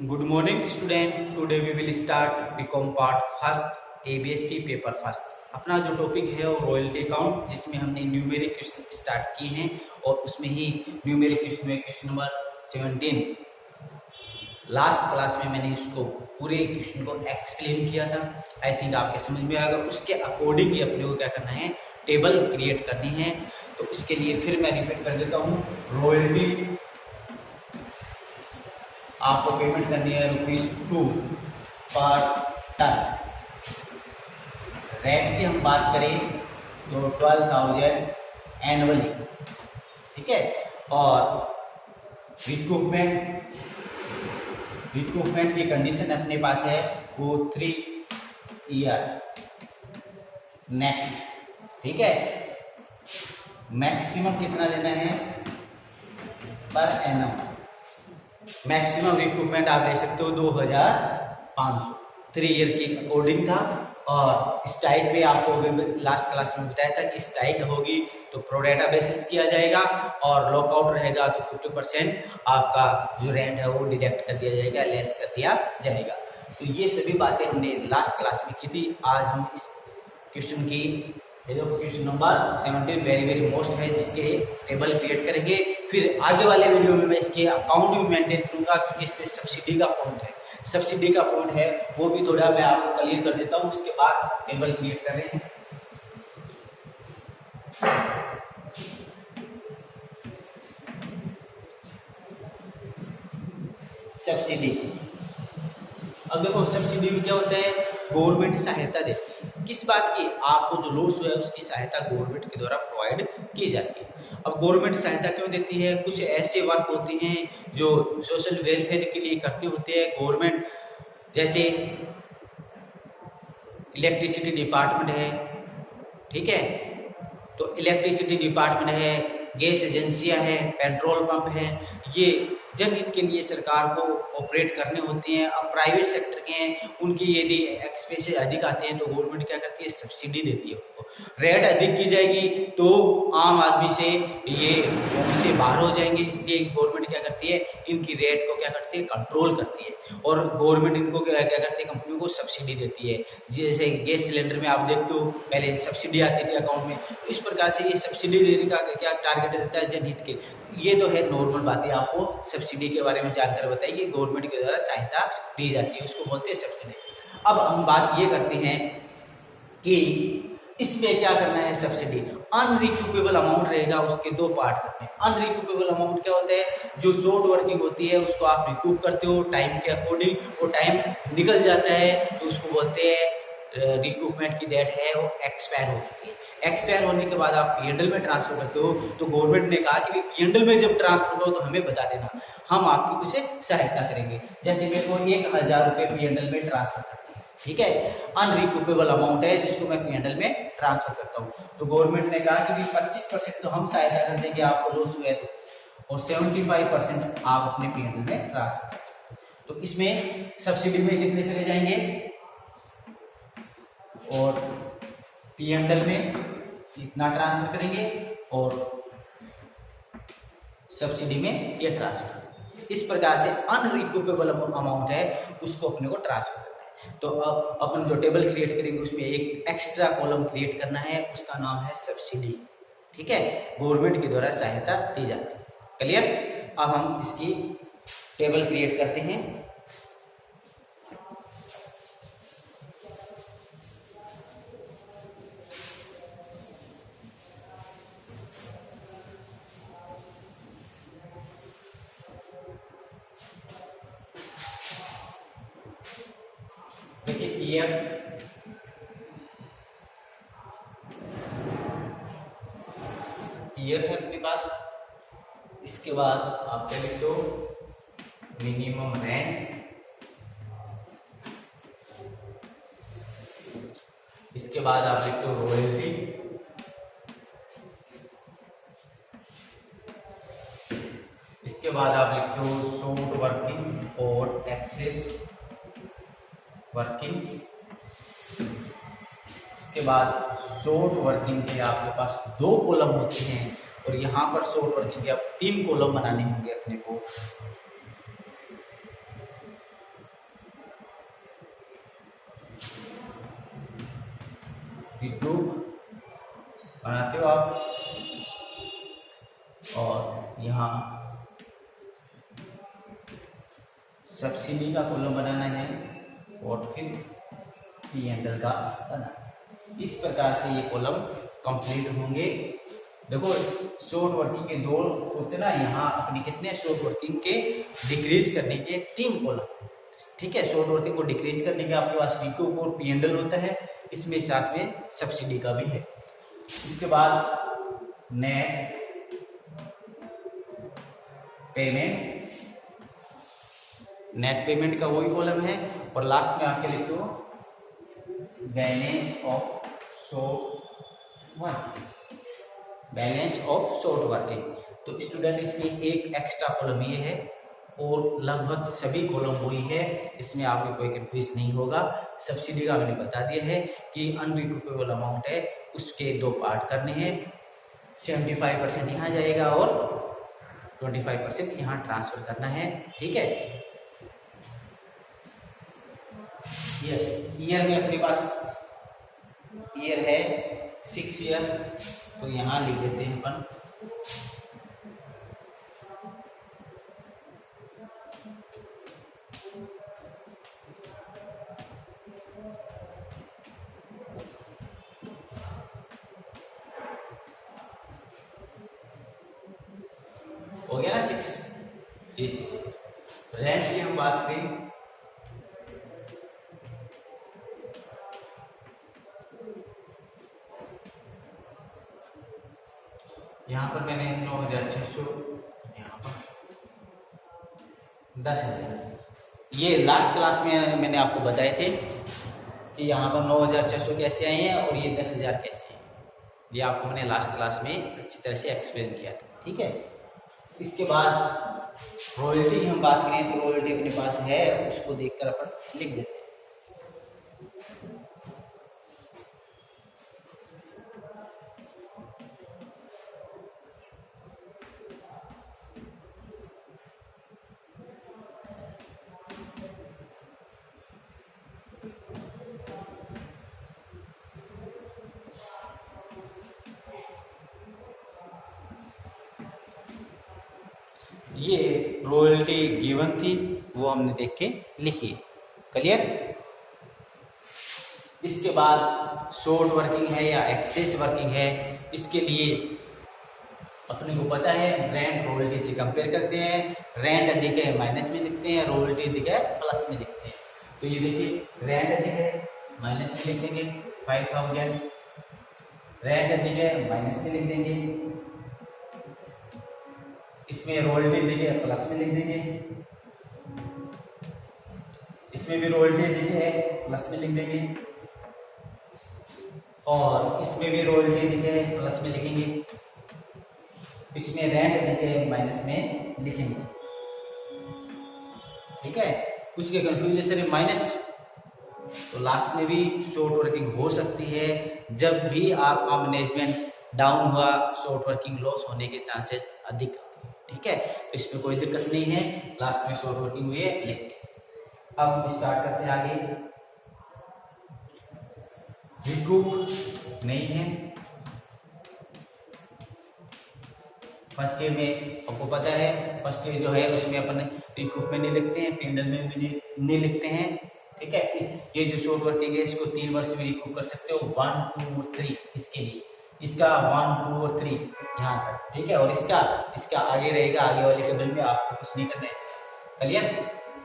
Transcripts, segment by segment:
Good morning student. Today we will start BCom part first ABST paper first. अपना जो topic है वो royalty account, जिसमें हमने न्यूमेरिक क्वेश्चन स्टार्ट किए हैं और उसमें ही न्यूमेरिक क्वेश्चन में क्वेश्चन नंबर 17 लास्ट क्लास में मैंने उसको पूरे क्वेश्चन को एक्सप्लेन किया था। आई थिंक आपके समझ में आएगा। उसके अकॉर्डिंग ही अपने को क्या करना है, टेबल क्रिएट करनी है। तो इसके लिए फिर मैं रिपीट कर देता हूँ। रॉयल्टी आपको पेमेंट करनी है ₹2 पर टन। रेट की हम बात करें तो 12,000 एनुअली, ठीक है। और रिक्रूटमेंट की कंडीशन अपने पास है वो 3 ईयर नेक्स्ट, ठीक है। मैक्सिमम कितना देना है पर एनम। मैक्सिमम रिक्रूटमेंट आप ले सकते हो 2,500, 3 ईयर के अकॉर्डिंग था। और स्ट्राइक पे आपको लास्ट क्लास में बताया था कि स्ट्राइक होगी तो प्रोरेटा बेसिस किया जाएगा और लॉकआउट रहेगा तो 50% आपका जो रेंट है वो डिडक्ट कर दिया जाएगा, लेस कर दिया जाएगा। तो ये सभी बातें हमने लास्ट क्लास में की थी। आज हम इस क्वेश्चन की क्वेश्चन नंबर 17 वेरी मोस्ट है, जिसके टेबल क्रिएट करेंगे। फिर आगे वाले वीडियो में मैं इसके अकाउंट भी मेंटेन करूंगा, क्योंकि इसमें सब्सिडी का पॉइंट है। सब्सिडी का पॉइंट है वो भी थोड़ा मैं आपको क्लियर कर देता हूं, उसके बाद टेबल क्रिएट कर रहे हैं। सब्सिडी, अब देखो सब्सिडी में क्या होता है, गवर्नमेंट सहायता देती है। किस बात की? आपको जो लॉस हुआ है उसकी सहायता गवर्नमेंट के द्वारा प्रोवाइड की जाती है। अब गवर्नमेंट सहायता क्यों देती है? कुछ ऐसे वर्क होते हैं जो सोशल वेलफेयर के लिए करते होते हैं गवर्नमेंट, जैसे इलेक्ट्रिसिटी डिपार्टमेंट है, ठीक है। तो इलेक्ट्रिसिटी डिपार्टमेंट है, गैस एजेंसियां हैं, पेट्रोल पंप है, ये जनहित के लिए सरकार को ऑपरेट करने होते हैं। अब प्राइवेट सेक्टर के हैं, उनकी यदि एक्सपेंसेस अधिक आते हैं तो गवर्नमेंट क्या करती है, सब्सिडी देती है उनको। रेट अधिक की जाएगी तो आम आदमी से ये से बाहर हो जाएंगे, इसलिए गवर्नमेंट क्या करती है, इनकी रेट को क्या करती है, कंट्रोल करती है। और गवर्नमेंट इनको क्या करती है, कंपनियों को सब्सिडी देती है। जैसे गैस सिलेंडर में आप देखते हो पहले सब्सिडी आती थी अकाउंट में, तो इस प्रकार से ये सब्सिडी देने का क्या टारगेट रहता है, जनहित के। ये तो है नॉर्मल बात है, आपको सब्सिडी के बारे में जानकर बताइए कि गवर्नमेंट के द्वारा सहायता दी जाती है, उसको बोलते हैं सब्सिडी। अब हम बात ये करते हैं कि इसमें क्या करना है। सब्सिडी अनरिक्यूपेबल अमाउंट रहेगा, उसके दो पार्ट करते हैं। अनरिक्यूपेबल अमाउंट क्या होता है, जो शॉर्ट वर्किंग होती है उसको आप रिक्यूप करते हो टाइम के अकॉर्डिंग, वो टाइम निकल जाता है तो उसको बोलते हैं रिक्रूटमेंट की डेट है वो एक्सपायर हो चुकी है। एक्सपायर होने के बाद आप पीएनडल में ट्रांसफर करते हो, तो गवर्नमेंट ने कहा कि पीएनडल में जब ट्रांसफर हो तो हमें बता देना, हम आपकी उसे सहायता करेंगे। जैसे मेरे को 1,000 रुपये पीएनडल में ट्रांसफर करना है, ठीक है, अनरिक्यूपेबल अमाउंट है जिसको मैं पीएनडल में ट्रांसफर करता हूँ। तो गवर्नमेंट ने कहा कि 25% तो हम सहायता कर देंगे आपको लॉस हुआ है तो, और 75% आप अपने पीएनडल में ट्रांसफर कर सकते हो। तो इसमें सब्सिडी में कितने चले जाएंगे और पीएनडल में इतना ट्रांसफर करेंगे और सब्सिडी में ये ट्रांसफर। इस प्रकार से अनरिक्यूपेबल अमाउंट है उसको अपने को ट्रांसफर करना है। तो अब अपन जो टेबल क्रिएट करेंगे उसमें एक एक्स्ट्रा कॉलम क्रिएट करना है, उसका नाम है सब्सिडी, ठीक है। गवर्नमेंट के द्वारा सहायता दी जाती है। क्लियर? अब हम इसकी टेबल क्रिएट करते हैं। ईयर है अपने पास। इसके बाद आप क्या लिखते हो, मिनिमम रेंट। इसके बाद आप लिखते हो रॉयल्टी। इसके बाद आप लिखते हो शॉर्ट वर्किंग और एक्सेस वर्किंग। इसके बाद शॉर्ट वर्किंग के आपके पास 2 कॉलम होते हैं और यहाँ पर शॉर्ट वर्किंग के आप 3 कॉलम बनाने होंगे अपने को। ग्रुप बनाते हो आप, और यहाँ सब्सिडी का कॉलम बनाना है और फिर P&L का बनाना। इस प्रकार से ये कॉलम कंप्लीट होंगे। देखो शॉर्ट वर्किंग के दो होते ना, यहाँ अपने कितने शॉर्ट वर्किंग के डिक्रीज करने के 3 कॉलम, ठीक है। शॉर्ट वर्किंग को डिक्रीज करने के आपके पास रिकूप और P&L होता है, इसमें साथ में सब्सिडी का भी है। इसके बाद नेट पेमेंट, नेट पेमेंट का वही कॉलम है, और लास्ट में आके लिखो balance of short working, balance of short working. तो स्टूडेंट इसमें एक एक्स्ट्रा कॉलम ये है, और लगभग सभी कॉलम वही है, इसमें आपको कोई कंफ्यूज नहीं होगा। सब्सिडी का मैंने बता दिया है कि अनरिकूपेबल अमाउंट है, उसके 2 पार्ट करने हैं, 75% यहाँ जाएगा और 25% यहाँ ट्रांसफर करना है, ठीक है। यस, ईयर में अपने पास ईयर है 6 ईयर, तो यहाँ लिख देते हैं अपन हो गया ना 6, 3 6। रेंट की हम बात करें, यहाँ पर मैंने 9,600, यहाँ पर 10,000। ये लास्ट क्लास में मैंने आपको बताए थे कि यहाँ पर 9,600 कैसे आए हैं और ये 10,000 कैसे हैं, ये आपको मैंने लास्ट क्लास में अच्छी तरह से एक्सप्लेन किया था, ठीक है। इसके बाद रॉयल्टी की हम बात करें, तो रॉयल्टी अपने पास है, उसको देखकर अपन लिख देते हैं। ये रॉयल्टी गिवन थी, वो हमने देख के लिखी, क्लियर। इसके बाद शॉर्ट वर्किंग है या एक्सेस वर्किंग है, इसके लिए अपने को पता है रेंट रॉयल्टी से कंपेयर करते हैं, रेंट अधिक है माइनस में लिखते हैं, रॉयल्टी अधिक है प्लस में लिखते हैं। तो ये देखिए रेंट अधिक है माइनस में लिख देंगे 5,000, रेंट अधिक है माइनस में लिख देंगे, इसमें रॉयल्टी अधिक है प्लस में लिख देंगे, इसमें भी रॉयल्टी अधिक है प्लस में लिख देंगे, और इसमें भी रॉयल्टी अधिक है प्लस में लिखेंगे, इसमें रेंट अधिक है माइनस में लिखेंगे, ठीक है। कुछ के कंफ्यूजन है माइनस, तो लास्ट में भी शॉर्ट वर्किंग हो सकती है। जब भी आपका मैनेजमेंट डाउन हुआ, शॉर्ट वर्किंग लॉस होने के चांसेस अधिक, ठीक है। तो इसमें कोई दिक्कत नहीं है, लास्ट में शॉर्ट वर्किंग हुई है लिखते हैं। अब हम स्टार्ट करते हैं आगे। रिकूप नहीं है, फर्स्ट ईयर में आपको पता है, फर्स्ट ईयर जो है उसमें अपन रिकूप में नहीं लिखते हैं, P&L में भी नहीं लिखते हैं, ठीक है। ये जो शॉर्ट वर्किंग है इसको 3 वर्ष में रिकूप कर सकते हो, 1 2 और 3 इसके लिए, इसका 1 2 और 3 यहाँ तक, ठीक है। और इसका आगे रहेगा, आगे वाले टेबल में आपको कुछ नहीं करना है इसका, क्लियर।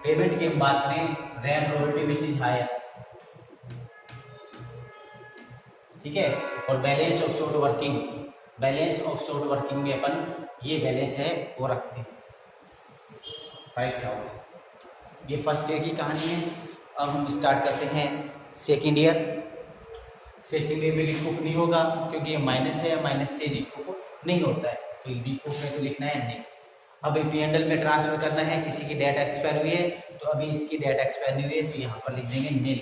पेमेंट की हम बात करें, rent royalty which is higher, ठीक है। और balance of short working, balance of short working में अपन ये बैलेंस है वो रखते हैं 5,000। ये फर्स्ट ईयर की कहानी है। अब हम स्टार्ट करते हैं सेकेंड ईयर। सेकेंड ईयर में रिकूप नहीं होगा क्योंकि ये माइनस है, माइनस से रिकूप नहीं होता है, तो रिकूप में तो लिखना है नहीं। अब P&L में ट्रांसफर करना है, किसी की डेट एक्सपायर हुई है तो अभी इसकी डेट एक्सपायर नहीं हुई है तो यहाँ पर लिख देंगे नील,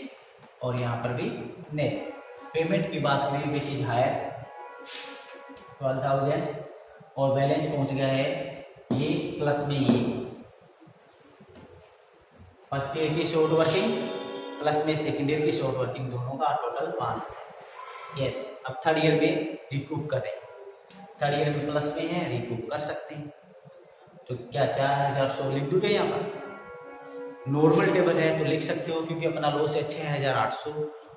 और यहाँ पर भी नील। पेमेंट की बात करें विच इज हायर 12,000, और बैलेंस पहुंच गया है ये प्लस में ये फर्स्ट ईयर की शॉर्ट वर्किंग प्लस में सेकेंड ईयर की शॉर्ट वर्किंग, दोनों का टोटल 5। यस, अब थर्ड ईयर में रिकूप कर रहे हैं, थर्ड ईयर में प्लस में है, रिकूप कर सकते हैं। तो क्या 4100 लिख दोगे यहाँ पर? नॉर्मल टेबल है तो लिख सकते हो, क्योंकि अपना लॉस है 6800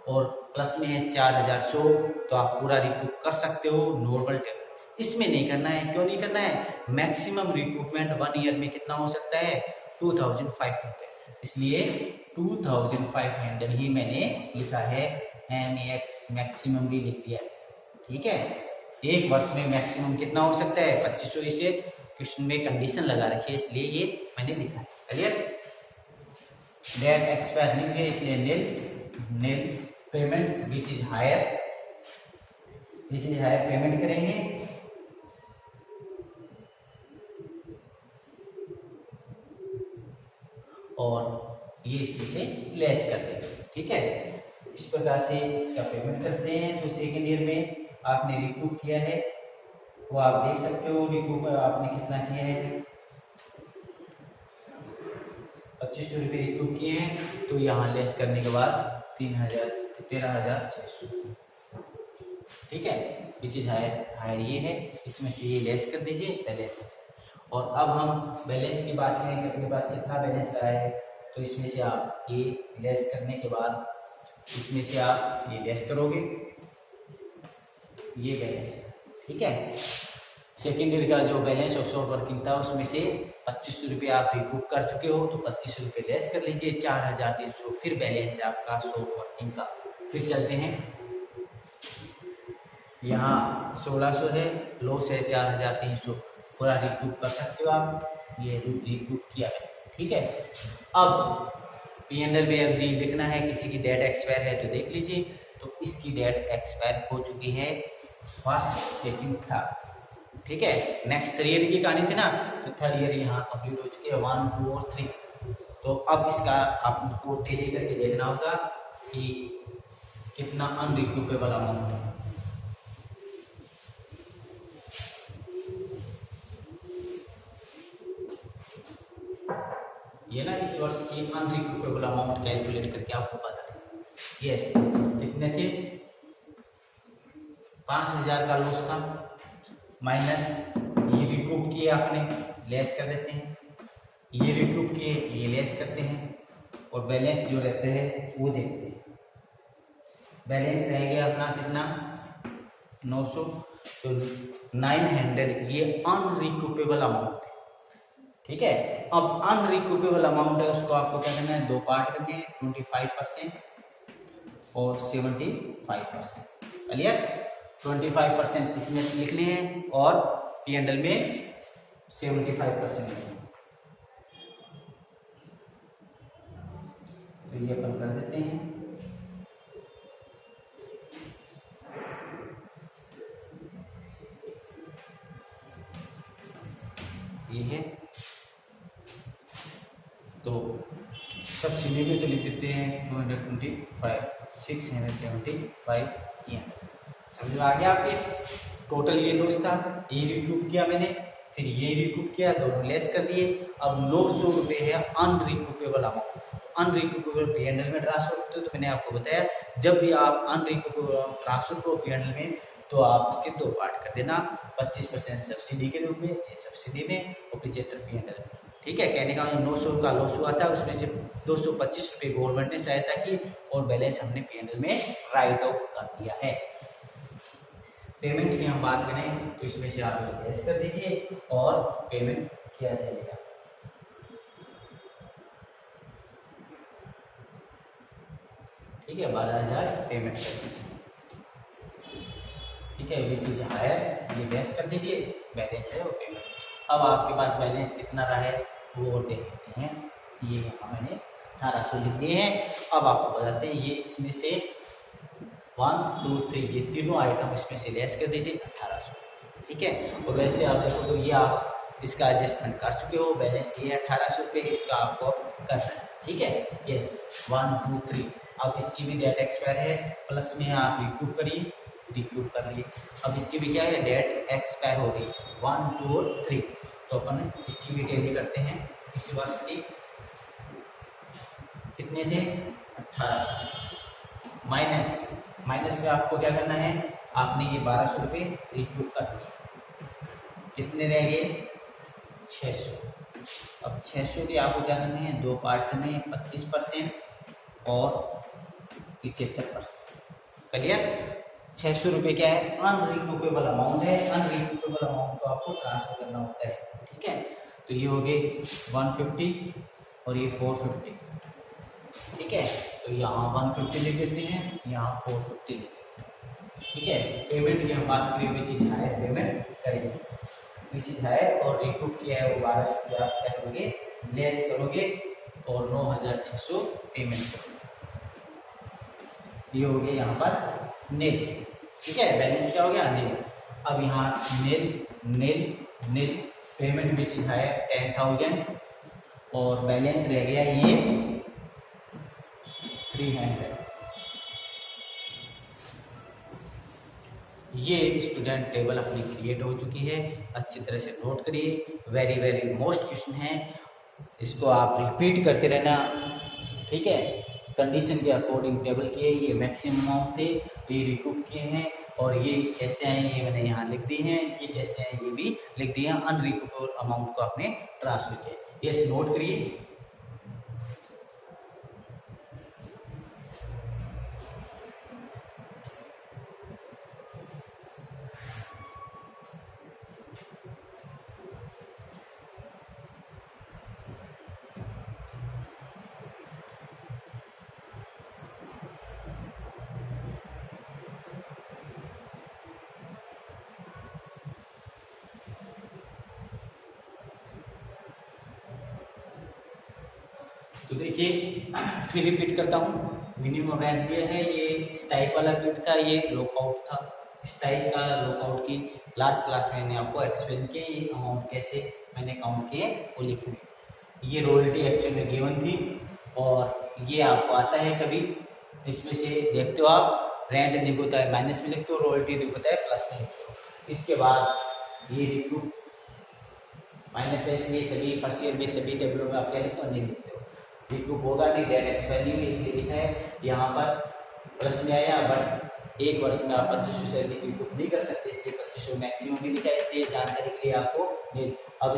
और प्लस में है 4100, तो आप पूरा रिकूप कर सकते हो नॉर्मल टेबल। इसमें नहीं करना है, क्यों नहीं करना है? मैक्सिमम रिकूपमेंट 1 ईयर में कितना हो सकता है? 2500, इसलिए 2500 ही मैंने लिखा है, MAX मैक्सिमम भी लिख दिया है। ठीक है, एक वर्ष में मैक्सिमम कितना हो सकता है? 2500, इसे क्वेश्चन में कंडीशन लगा रखी है, इसलिए ये मैंने लिखा है। क्लियर? डेट एक्सपायर नहीं है, इसलिए नील payment which is higher payment करेंगे। और ये इसमें से लेस कर देंगे। ठीक है, इस प्रकार से इसका पेमेंट करते हैं। तो सेकेंड ईयर में आपने रिकूप किया है, वो आप देख सकते हो रिकूप आपने कितना किया है, 2500 रुपये रिकूप किए हैं। तो यहाँ लेस करने के बाद 13,600। ठीक है, विच इज हायर ये है, इसमें से ये लेस कर दीजिए बैलेंस। और अब हम बैलेंस की बात करें कि अपने पास कितना बैलेंस रहा है, तो इसमें से आप ये लेस करने के बाद इसमें से आप ये लेस करोगे, ये बैलेंस है। ठीक है, सेकेंड ईयर का जो बैलेंस ऑफ शॉर्ट वर्किंग था उसमें से 2500 रुपये आप रिकूप कर चुके हो, तो 2500 रुपये लेस कर लीजिए, 4300 फिर बैलेंस है आपका शॉर्ट वर्किंग का। फिर चलते हैं, यहाँ 1600 है, लॉस है 4300, पूरा रिकूप कर सकते हो आप, ये रिकूप किया है। ठीक है, अब P&L में यदि लिखना है, किसी की डेट एक्सपायर है तो देख लीजिए। तो इसकी डेट एक्सपायर हो चुकी है फर्स्ट, सेकंड, थर्ड। ठीक है, नेक्स्ट 3 ईयर की कहानी थी ना, तो 3rd ईयर यहाँ कंप्लीट हो चुकी है, 1, 2 और 3। तो अब इसका आपको टेली करके देखना होगा कि कितना अनरिकूपेबल अमाउंट है। ये ना इस वर्ष की अनरिकूपेबल अमाउंट कैलकुलेट करके आपको बता दें। यस, कितने थे? 5000 का लॉस था, माइनस ये रिकूप किए आपने, लेस कर देते हैं, ये रिकूप किए, ये लेस करते हैं, और बैलेंस जो रहते हैं वो देखते हैं। बैलेंस रह गया अपना कितना? 900, तो 900 ये अनरिकूपेबल अमाउंट है। ठीक है, अब अनरिकूपेबल अमाउंट है, उसको आपको क्या करना है? 2 पार्ट करने हैं, 25% और 75%। क्लियर? 25% इसमें लिखने हैं और P&L में 75% लिखने हैं। तो ये अपन कर देते हैं। ये है, तो सब्सिडी में तो लिख देते हैं 225, 675 ये। समझ में आ गया आपके? टोटल ये लॉस था, ये रिकूप किया मैंने, फिर ये रिकूप किया, दोनों लेस कर दिए। अब 900 रुपये है अनरिकूपेबल अमाउंट। अनरिकूपेबल P&L में ट्रांसफर होते तो मैंने आपको बताया, जब भी आप अनरिकूपेबल ट्रांसफर करो P&L में, तो आप उसके 2 पार्ट कर देना, 25% सब्सिडी के रूप में, ये सब्सिडी में, और 75 P&L में। ठीक है, कहने का 900 का लॉस हुआ था, उसमें से 225 रुपये गवर्नमेंट ने सहायता की, और बैलेंस हमने P&L में राइट ऑफ कर दिया है। पेमेंट की हम बात करें तो इसमें से आप लेस कर दीजिए और पेमेंट किया जाएगा। ठीक है, 12,000 पेमेंट कर दीजिए। ठीक है, ये चीज हायर, ये लेस कर दीजिए, बैलेंस है और पेमेंट। अब आपके पास बैलेंस कितना रहा है वो और देख लेते हैं। ये यहाँ मैंने 1800 लिख दिए हैं। अब आपको बताते हैं, ये इसमें से 1, 2, 3 ये तीनों आइटम इसमें से लेस कर दीजिए 1800। ठीक है, और वैसे आप देखो तो ये आप इसका एडजस्टमेंट कर चुके हो, बैलेंस ये 1800 रुपये, इसका आपको करना है। ठीक है, यस, 1, 2, 3। अब इसकी भी डेट एक्सपायर है, प्लस में आप रिकूप करिए, रिकूप कर लिए। अब इसकी भी क्या है? डेट एक्सपायर हो रही है, 1, 2 और 3। तो अपन इसकी भी टेली करते हैं। इस वर्ष की कितने थे? 1800 माइनस माइनस में आपको क्या करना है, आपने ये 1200 रुपये रिक्यूब कर दिए, कितने रह गए 600। अब 600 के आपको क्या करने हैं, दो पार्ट करने हैं, 25% और 75%। क्लियर। 600 रुपये क्या है, अनरिक्यूपेबल अमाउंट है, अनरिक्यूपेबल अमाउंट को आपको ट्रांसफर करना होता है, ठीक है। तो ये हो गए 150 और ये 450, ठीक है। तो यहाँ 150 लिख देते हैं, यहाँ 450 लिख देते हैं, ठीक है। पेमेंट की हम बात करें, विच इज हायर पेमेंट करेंगे, विच इज हायर, और रिक्यूब किया है वो 1200 रुपये आप क्या करोगे, लेस करोगे और 9600 पेमेंट करोगे। ये हो गया यहाँ पर नील, ठीक है। बैलेंस क्या हो गया, नील। अब यहाँ नील नील नील, पेमेंट विच इज हायर 10,000 और बैलेंस रह गया ये 300। ये स्टूडेंट टेबल अपनी क्रिएट हो चुकी है, अच्छी तरह से नोट करिए, वेरी वेरी मोस्ट क्वेश्चन है, इसको आप रिपीट करते रहना, ठीक है। कंडीशन के अकॉर्डिंग टेबल किए, ये मैक्सिमम अमाउंट थे, ये रिकूप किए हैं, और ये कैसे आए ये मैंने यहाँ लिख दी हैं, ये कैसे आए ये भी लिख दिए हैं, अनरिकूपेबल अमाउंट को आपने ट्रांसफर किया, ये नोट करिए। तो देखिए फिर रिपीट करता हूँ, मिनिमम रेंट दिया है, ये स्टाइक वाला बिट का ये लॉकआउट था, स्टाइक का लॉकआउट की लास्ट क्लास में मैंने आपको एक्सप्लेन किया, ये अमाउंट कैसे मैंने काउंट किए वो लिखे। ये रॉयल्टी एक्चुअल में गिवन थी, और ये आपको आता है कभी, इसमें से देखते हो आप, रेंट दिख होता है माइनस में लिखते हो, रॉयल्टी दिख होता है प्लस में लिखते हो। इसके बाद ये रिक्यूब माइनस है, इसलिए सभी फर्स्ट ईयर में सभी टेबलों में आप क्या लिखते हो, नहीं लिखते हो, रिक्यूब होगा नहीं, डेट एक्सपायर नहीं हुई, इसलिए लिखा है। यहाँ पर प्लस में आया, बट एक वर्ष में आप 2500 से अधिक रिक्यूब नहीं कर सकते, इसलिए 2500 मैक्सिमम भी लिखा है, इसलिए जानकारी के लिए आपको नहीं। अब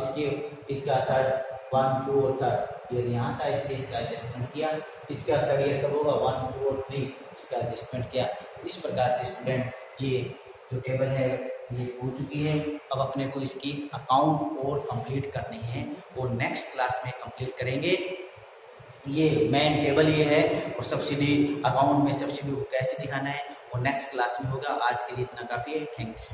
इसका थर्ड 1, 2 और थर्ड ईयर यहाँ था, इसलिए इसका एडजस्टमेंट किया, इसका थर्ड ईयर कब होगा 1, 2 और 3, इसका एडजस्टमेंट किया। इस प्रकार से स्टूडेंट ये जो टेबल है ये हो चुकी है। अब अपने को इसकी अकाउंट और कंप्लीट करने हैं, वो नेक्स्ट क्लास में कंप्लीट करेंगे। ये मेन टेबल ये है, और सब्सिडी अकाउंट में सब्सिडी को कैसे दिखाना है वो नेक्स्ट क्लास में होगा। आज के लिए इतना काफ़ी है, थैंक्स।